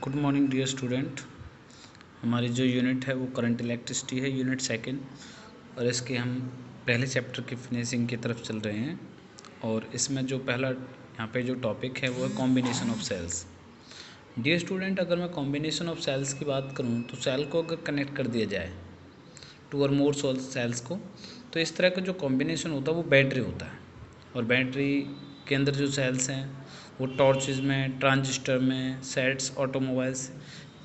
Good morning dear student. हमारी जो unit है वो करंट इलेक्ट्रिसिटी है, यूनिट सेकंड, और इसके हम पहले चैप्टर की फिनिशिंग की तरफ चल रहे हैं। और इसमें जो पहला यहाँ पे जो टॉपिक है वो है combination of cells. Dear student, अगर मैं कॉम्बिनेशन ऑफ सेल्स की बात करूँ तो सेल को अगर कनेक्ट कर दिया जाए टू और मोर सेल्स को, तो इस तरह का जो कॉम्बिनेशन होता है वो बैटरी होता है। और बैटरी के अंदर जो सेल्स हैं वो टॉर्चेज में, ट्रांजिस्टर में, सेट्स, ऑटोमोबाइल्स,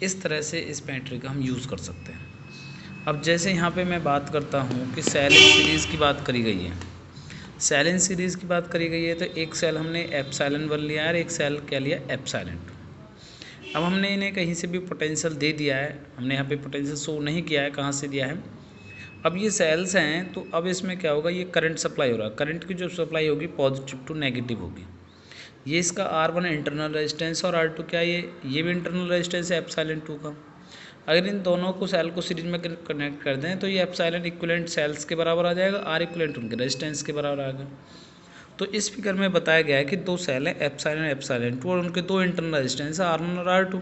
इस तरह से इस बैटरी का हम यूज़ कर सकते हैं। अब जैसे यहाँ पे मैं बात करता हूँ कि सेल इन सीरीज़ की बात करी गई है। सेल इन सीरीज़ की बात करी गई है तो एक सेल हमने एप्सिलॉन 1 लिया है और एक सेल क्या लिया, एप्सिलॉन 2। अब हमने इन्हें कहीं से भी पोटेंशियल दे दिया है, हमने यहाँ पे पोटेंशियल शो नहीं किया है कहाँ से दिया है। अब ये सेल्स हैं तो अब इसमें क्या होगा, ये करंट सप्लाई हो रहा है, करंट की जो सप्लाई होगी पॉजिटिव टू नेगेटिव होगी। ये इसका R1 इंटरनल रेजिस्टेंस और R2 क्या है, ये भी इंटरनल रेजिस्टेंस है एप्सिलॉन 2 का। अगर इन दोनों को सेल को सीरीज में कनेक्ट कर दें तो ये एप्सिलॉन इक्विवेलेंट सेल्स के बराबर आ जाएगा, R इक्विवेलेंट उनके रेजिस्टेंस के बराबर आ गया। तो इस फिगर में बताया गया है कि दो सेल हैं एप्सिलॉन 2 और उनके दो इंटरनल रेजिस्टेंस है R1 और R2,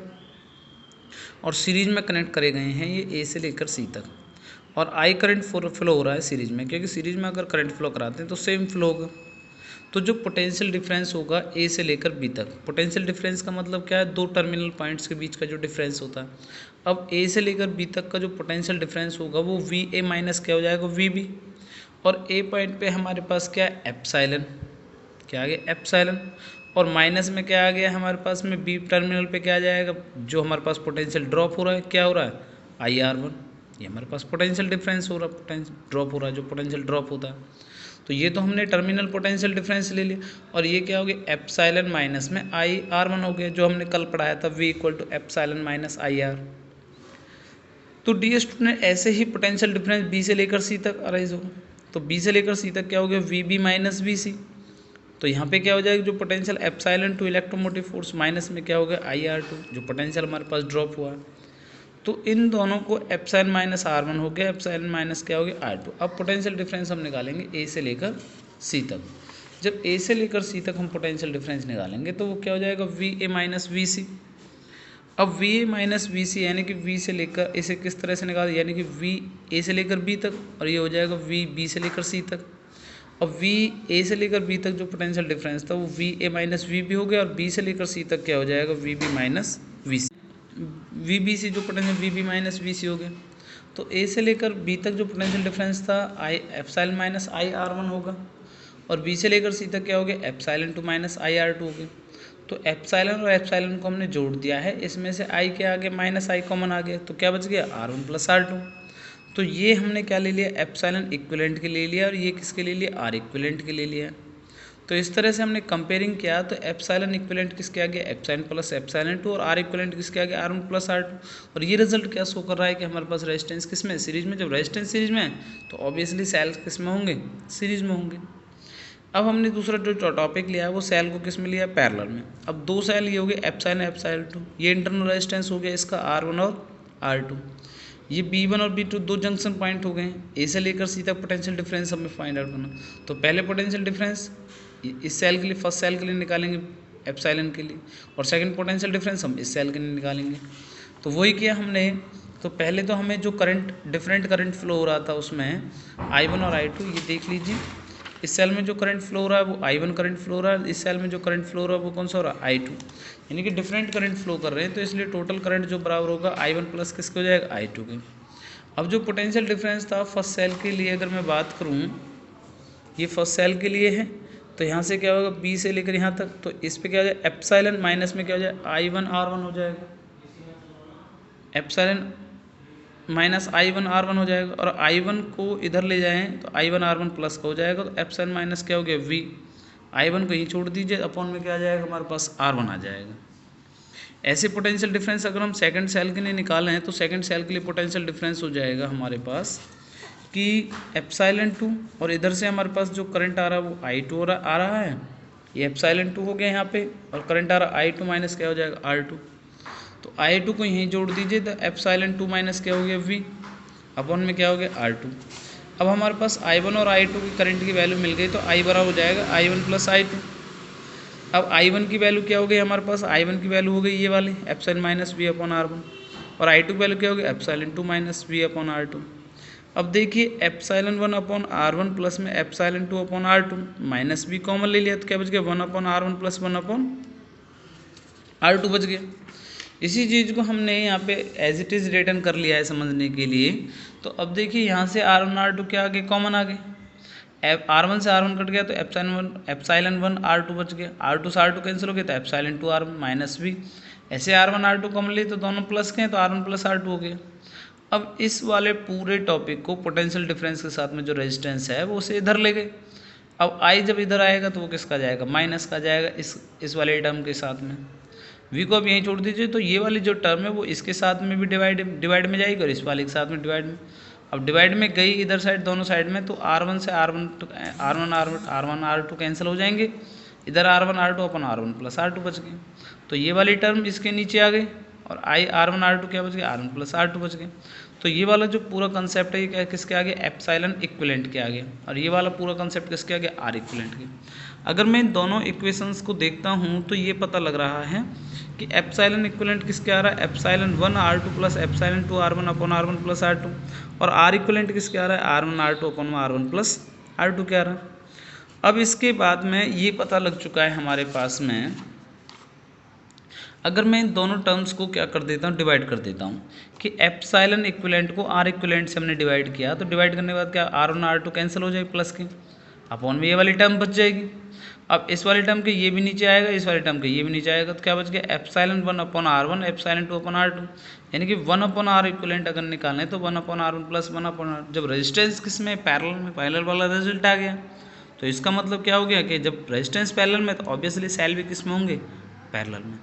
और सीरीज में कनेक्ट करे गए हैं ये A से लेकर C तक। और I करंट फ्लो हो रहा है सीरीज में, क्योंकि सीरीज में अगर करंट फ्लो कराते हैं तो सेम फ्लो होगा। तो जो पोटेंशियल डिफरेंस होगा ए से लेकर बी तक, पोटेंशियल डिफरेंस का मतलब क्या है, दो टर्मिनल पॉइंट्स के बीच का जो डिफरेंस होता है। अब ए से लेकर बी तक का जो पोटेंशियल डिफरेंस होगा वो वी ए माइनस क्या हो जाएगा, वी बी। और ए पॉइंट पे हमारे पास क्या है, एप्सिलॉन, क्या आ गया, एप्सिलॉन। और माइनस में क्या आ गया हमारे पास में, बी टर्मिनल पे क्या आ जाएगा, जो हमारे पास पोटेंशियल ड्रॉप हो रहा है, क्या हो रहा है, IR1। ये हमारे पास पोटेंशियल डिफरेंस हो रहा है, पोटेंशियल ड्रॉप हो रहा है, जो पोटेंशियल ड्रॉप होता है। तो ये तो हमने टर्मिनल पोटेंशियल डिफरेंस ले लिया। और ये क्या हो गया, एप्सिलॉन माइनस में IR1 हो गया, जो हमने कल पढ़ाया था, V equal to epsilon minus IR। तो डी स्टूडेंट ऐसे ही पोटेंशियल डिफरेंस बी से लेकर सी तक अराइज होगा। तो बी से लेकर सी तक क्या हो गया, VB माइनस VC। तो यहाँ पे क्या हो जाएगा, जो potential epsilon to electromotive force minus में क्या हो गया, IR2, जो पोटेंशियल हमारे पास ड्रॉप हुआ। तो इन दोनों को एप्सिलॉन माइनस R1 हो गया, एप्सिलॉन माइनस क्या हो गया, R2। अब पोटेंशियल डिफरेंस हम निकालेंगे ए से लेकर सी तक। जब ए से लेकर सी तक हम पोटेंशियल डिफरेंस निकालेंगे तो वो क्या हो जाएगा, VA माइनस VC। अब VA माइनस VC यानी कि V से लेकर, इसे किस तरह से निकाल, यानी कि V A से लेकर B तक, और ये हो जाएगा V B से लेकर C तक। अब V A से लेकर B तक जो पोटेंशियल डिफरेंस था वो VA माइनस VB हो गया, और B से लेकर C तक क्या हो जाएगा, VB माइनस VC। VBC जो पोटेंशियल VB माइनस VC हो गया। तो A से लेकर B तक जो पोटेंशियल डिफरेंस था एप्सिलॉन माइनस IR1 होगा, और B से लेकर C तक क्या हो गया, एप्सिलॉन 2 माइनस IR2 हो गया। तो एप्सिलॉन और एप्सिलॉन को हमने जोड़ दिया है, इसमें से I के आगे माइनस I कॉमन आ गया, तो क्या बच गया, R1 प्लस R2। तो ये हमने क्या ले लिया, एप्सिलॉन इक्विवेलेंट के ले लिया, और ये किसके ले लिया, R इक्विवेलेंट के ले लिया। तो इस तरह से हमने कंपेयरिंग किया तो एप्सिलॉन इक्विवेलेंट किसके आ गया, एप्सिलॉन प्लस एप्सिलॉन 2, और R इक्विवेलेंट किसके आ गया, R1 प्लस R2। और ये रिजल्ट क्या शो कर रहा है कि हमारे पास रेजिस्टेंस किस में, सीरीज में। जब रेजिस्टेंस सीरीज में है तो ऑब्वियसली सेल किस में होंगे, सीरीज में होंगे। अब हमने दूसरा जो टॉपिक लिया है वो सेल को किस में लिया, पैरेलल में। अब दो सेल ये हो गए एप्सिलॉन एप्सिलॉन 2, ये इंटरनल रेजिस्टेंस हो गया इसका R1 और R2। ये B1 और B2 दो जंक्शन पॉइंट हो गए हैं, ए से लेकर सी तक पोटेंशियल डिफरेंस हमें फाइंड आउट करना। तो पहले पोटेंशियल डिफरेंस इस सेल के लिए, फर्स्ट सेल के लिए निकालेंगे एप्सिलॉन के लिए, और सेकंड पोटेंशियल डिफरेंस हम इस सेल के लिए निकालेंगे। तो वही किया हमने। तो पहले तो हमें जो करंट, डिफरेंट करंट फ्लो हो रहा था उसमें I1 और I2, ये देख लीजिए। इस सेल में जो करंट फ्लो हो रहा है वो I1 करंट फ्लो हो रहा है, इस सेल में जो करंट फ्लो हो रहा है वो कौन सा हो रहा है, I2। यानी कि डिफरेंट करंट फ्लो कर रहे हैं, तो इसलिए टोटल करंट जो बराबर होगा I1 प्लस किसके हो जाएगा, I2 के। अब जो पोटेंशियल डिफरेंस था फर्स्ट सेल के लिए अगर मैं बात करूँ, ये फर्स्ट सेल के लिए है, तो यहाँ से क्या होगा, बी से लेकर यहाँ तक, तो इस पे क्या हो जाएगा, एप्सिलॉन माइनस में क्या हो जाएगा, I1 R1 हो जाएगा, एप्सिलॉन माइनस I1 R1 हो जाएगा। और I1 को इधर ले जाएं तो I1 R1 प्लस का हो जाएगा, तो एप्सिलॉन माइनस क्या हो गया, V। I1 को यहीं छोड़ दीजिए, अपॉन में क्या आ जाएगा, हमारे पास R1 आ जाएगा। ऐसे पोटेंशियल डिफरेंस अगर हम सेकंड सेल के लिए निकालें हैं तो सेकंड सेल के लिए पोटेंशियल डिफरेंस हो जाएगा हमारे पास कि एप्सिलॉन 2, और इधर से हमारे पास जो करंट आ रहा है वो I2 आ रहा है, ये एप्सिलॉन 2 हो गया यहाँ पे, और करंट आ रहा है I2 माइनस क्या हो जाएगा, R2। तो I2 को यहीं जोड़ दीजिए, तो एप्सिलॉन 2 माइनस क्या हो गया, V, अपॉन में क्या हो गया, R2। अब हमारे पास I1 और I2 की करंट की वैल्यू मिल गई, तो I बराबर हो जाएगा I1 प्लस I2। अब I1 की वैल्यू क्या हो गई हमारे पास, I1 की वैल्यू हो गई ये वाली epsilon minus we upon R1, और I2 की वैल्यू क्या हो गई epsilon 2 minus we upon R2। अब देखिए एप्सिलॉन 1 अपॉन R1 प्लस में एप्सिलॉन 2 अपॉन R2, माइनस भी कॉमन ले लिया तो क्या बच गया 1 upon R1 plus 1 upon R2 बच गया। इसी चीज़ को हमने यहाँ पे एज इट इज़ रिटर्न कर लिया है समझने के लिए। तो अब देखिए यहाँ से R1 R2 क्या आ गए, कॉमन आ गए, R1 से R1 कट गया तो एप्सिलॉन 1 R2 बच गया, R2 से R2 कैंसिल हो गया तो एप्सिलॉन 2 R1 माइनस भी, ऐसे R1 R2 कॉमन लिए तो दोनों प्लस के हैं तो R1 प्लस R2 हो गया। अब इस वाले पूरे टॉपिक को पोटेंशियल डिफरेंस के साथ में जो रेजिस्टेंस है वो उसे इधर ले गए। अब I जब इधर आएगा तो वो किसका जाएगा, माइनस का जाएगा इस वाले टर्म के साथ में। V को अब यहीं छोड़ दीजिए तो ये वाली जो टर्म है वो इसके साथ में भी डिवाइड में जाएगी और इस वाले के साथ में डिवाइड में। अब डिवाइड में गई इधर साइड दोनों साइड में तो R1 से R1 R2 कैंसिल हो जाएंगे, इधर R1 R2 अपन R1 प्लस R2 बच गए, तो ये वाली टर्म इसके नीचे आ गई और R1 R2 क्या बच गया R1 प्लस R2 बच गए। तो ये वाला जो पूरा कंसेप्ट है ये क्या किसके आगे, एप्सिलॉन इक्विवेलेंट के आगे, और ये वाला पूरा कंसेप्ट किसके आगे, R इक्विवेलेंट के। अगर मैं इन दोनों इक्वेशंस को देखता हूँ तो ये पता लग रहा है कि एप्सिलॉन इक्विवेलेंट किसके आ रहा है, epsilon 1 R2 plus epsilon 2 R1 upon R1 plus R2, और R इक्विवेलेंट किसके आ रहा है, R1 R2 upon R1 plus R2 के आ रहा है। अब इसके बाद में ये पता लग चुका है हमारे पास में, अगर मैं इन दोनों टर्म्स को क्या कर देता हूँ, डिवाइड कर देता हूँ कि एप्सिलॉन इक्विवेलेंट को R इक्विवेलेंट से हमने डिवाइड किया तो डिवाइड करने के बाद क्या R1 R2 कैंसिल हो जाएगी प्लस के, अपॉन में ये वाली टर्म बच जाएगी। अब इस वाले टर्म के ये भी नीचे आएगा, इस वाले टर्म के ये भी नीचे आएगा तो क्या बच गया epsilon 1 upon R1 epsilon 2 upon R2, यानी कि 1 अपॉन R इक्विवेलेंट अगर निकालना है तो 1 upon R1 plus 1 upon R। जब रेजिस्टेंस किस में पैरेलल वाला रिजल्ट आ गया तो इसका मतलब क्या हो गया कि जब रेजिस्टेंस पैरेलल में तो ऑब्वियसली सेल भी किस में होंगे, पैरेलल में।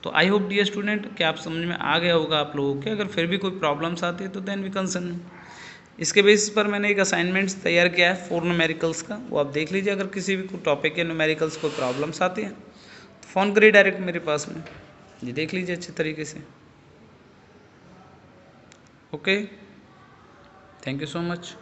तो आई होप डियर स्टूडेंट कि आप समझ में आ गया होगा आप लोगों के। अगर फिर भी कोई प्रॉब्लम्स आती है तो देन वी कंसर्न। इसके बेसिस पर मैंने एक असाइनमेंट्स तैयार किया है 4 न्यूमेरिकल्स का, वो आप देख लीजिए। अगर किसी भी टॉपिक के न्यूमेरिकल्स कोई प्रॉब्लम्स आती हैं तो फ़ोन करिए डायरेक्ट मेरे पास में, ये देख लीजिए अच्छे तरीके से। Okay, thank you so much.